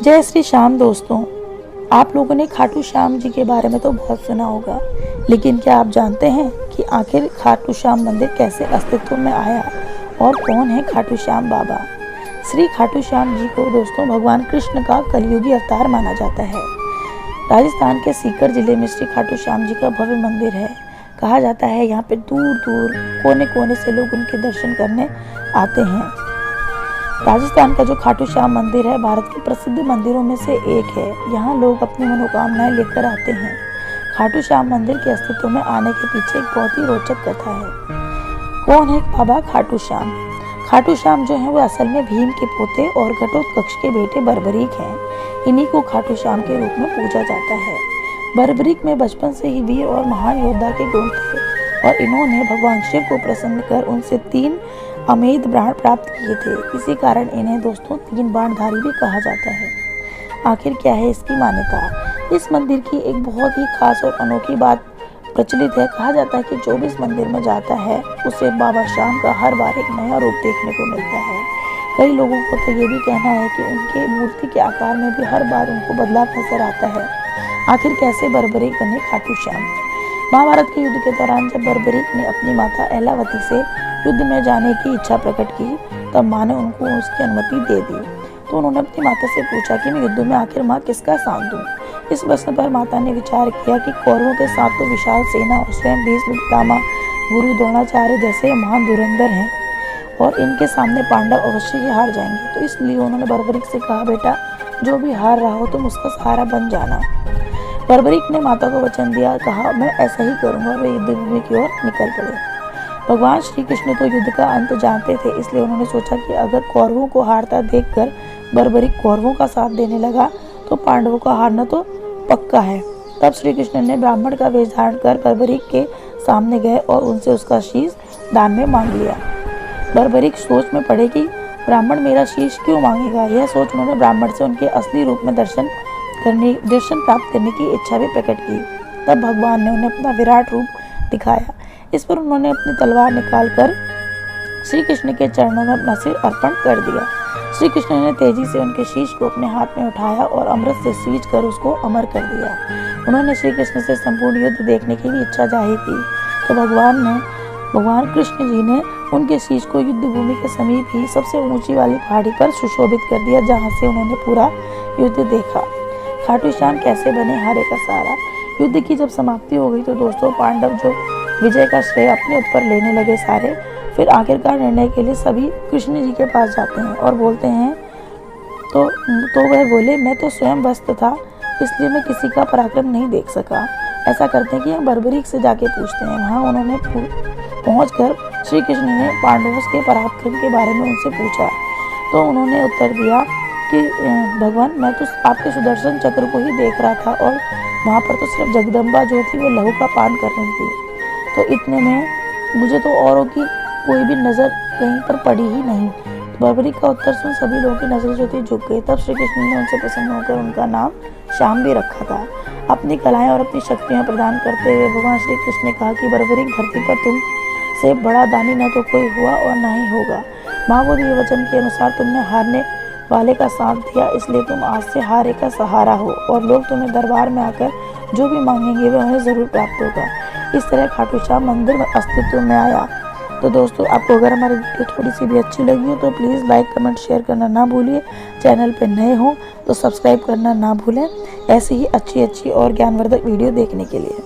जय श्री श्याम दोस्तों, आप लोगों ने खाटू श्याम जी के बारे में तो बहुत सुना होगा, लेकिन क्या आप जानते हैं कि आखिर खाटू श्याम मंदिर कैसे अस्तित्व में आया और कौन है खाटू श्याम बाबा। श्री खाटू श्याम जी को दोस्तों भगवान कृष्ण का कलयुगी अवतार माना जाता है। राजस्थान के सीकर जिले में श्री खाटू श्याम जी का भव्य मंदिर है। कहा जाता है यहाँ पे दूर दूर कोने कोने से लोग उनके दर्शन करने आते हैं। राजस्थान का जो खाटू श्याम मंदिर है भारत के प्रसिद्ध मंदिरों में से एक है। यहाँ लोग अपनी मनोकामनाएं लेकर आते हैं। खाटू श्याम मंदिर के अस्तित्व में आने के पीछे एक बहुत ही रोचक कथा है। कौन है बाबा खाटू श्याम? खाटू श्याम जो है वो असल में भीम के पोते और घटोत्कच के बेटे बर्बरीक हैं। इन्हीं को खाटू श्याम के रूप में पूजा जाता है। बर्बरीक में बचपन से ही वीर और महान योद्धा के गुण थे और इन्होंने भगवान शिव को प्रसन्न कर उनसे 3 अमेध बाण प्राप्त किए थे। इसी कारण इन्हें दोस्तों 3 बाणधारी भी कहा जाता है। आखिर क्या है इसकी मान्यता? इस मंदिर की एक बहुत ही खास और अनोखी बात प्रचलित है। कहा जाता है कि जो भी इस मंदिर में जाता है उसे बाबा श्याम का हर बार एक नया रूप देखने को मिलता है। कई लोगों को तो ये भी कहना है कि उनके मूर्ति के आकार में भी हर बार उनको बदलाव नजर आता है। आखिर कैसे बर्बरीक बने खाटू श्याम? महाभारत के युद्ध के दौरान जब बर्बरीक ने अपनी माता अहलावती से युद्ध में जाने की इच्छा प्रकट की, तब माँ ने उनको उसकी अनुमति दे दी। तो उन्होंने अपनी माता से पूछा कि मैं युद्ध में आखिर माँ किसका साथ दूं। इस प्रश्न पर माता ने विचार किया कि कौरवों के साथ तो विशाल सेना और स्वयं भीष्म पितामह गुरु द्रोणाचार्य जैसे महान धुरंधर हैं और इनके सामने पांडव अवश्य ही हार जाएंगे। तो इसलिए उन्होंने बर्बरीक से कहा, बेटा जो भी हार रहा हो तुम उसका सहारा बन जाना। बर्बरीक ने माता को वचन दिया, कहा मैं ऐसा ही करूंगा। वे युद्ध भूमि की ओर निकल पड़े। भगवान श्री कृष्ण तो युद्ध का अंत जानते थे, इसलिए उन्होंने सोचा कि अगर कौरवों को हारता देखकर बर्बरीक कौरवों का साथ देने लगा तो पांडवों का हारना तो पक्का है। तब श्री कृष्ण ने ब्राह्मण का वेश धारण कर बर्बरीक के सामने गए और उनसे उसका शीश दान में मांग लिया। बर्बरीक सोच में पड़े कि ब्राह्मण मेरा शीश क्यों मांगेगा। यह सोच उन्होंने ब्राह्मण से उनके असली रूप में दर्शन प्राप्त करने की इच्छा भी प्रकट की। तब भगवान ने उन्हें अपना विराट रूप दिखाया। इस पर उन्होंने अपनी तलवार निकालकर श्री कृष्ण के चरणों में अपना सिर अर्पण कर दिया। श्री कृष्ण ने तेजी से उनके शीश को अपने हाथ में उठाया और अमृत से सींच कर उसको अमर कर दिया। उन्होंने श्री कृष्ण से संपूर्ण युद्ध देखने की भी इच्छा जाहिर की। तो भगवान कृष्ण जी ने उनके शीश को युद्ध भूमि के समीप ही सबसे ऊंची वाली पहाड़ी पर सुशोभित कर दिया, जहाँ से उन्होंने पूरा युद्ध देखा। खाटू श्याम कैसे बने हारे का सहारा? युद्ध की जब समाप्ति हो गई तो दोस्तों पांडव जो विजय का श्रेय अपने ऊपर लेने लगे सारे, फिर आखिरकार निर्णय के लिए सभी कृष्ण जी के पास जाते हैं और बोलते हैं तो वह बोले, मैं तो स्वयं व्यस्त था इसलिए मैं किसी का पराक्रम नहीं देख सका। ऐसा करते हैं कि हम बर्बरीक से जाके पूछते हैं। वहाँ उन्होंने पहुँचकर श्री कृष्ण ने पांडवों के पराक्रम के बारे में उनसे पूछा। तो उन्होंने उत्तर दिया कि भगवान मैं तो आपके सुदर्शन चक्र को ही देख रहा था और वहाँ पर तो सिर्फ जगदम्बा जो थी वो लहू का पान कर रही थी। तो इतने में मुझे तो औरों की कोई भी नज़र कहीं पर पड़ी ही नहीं। बर्बरीक का उत्तर सुन सभी लोगों की नजरें जो थी झुक गई। तब श्री कृष्ण ने उनसे प्रसन्न होकर उनका नाम श्याम भी रखा था। अपनी कलाएं और अपनी शक्तियां प्रदान करते हुए भगवान श्री कृष्ण ने कहा कि बर्बरीक धरती पर तुम से बड़ा दानी न तो कोई हुआ और न ही होगा। माँ को दिए वचन के अनुसार तुमने हारने वाले का साथ दिया, इसलिए तुम आज से हारे का सहारा हो और लोग तुम्हें दरबार में आकर जो भी मांगेंगे वह उन्हें जरूर प्राप्त होगा। इस तरह खाटू श्याम मंदिर अस्तित्व में आया। तो दोस्तों आपको अगर हमारी वीडियो थोड़ी सी भी अच्छी लगी हो तो प्लीज़ लाइक कमेंट शेयर करना ना भूलिए। चैनल पे नए हो तो सब्सक्राइब करना ना भूलें ऐसी ही अच्छी और ज्ञानवर्धक वीडियो देखने के लिए।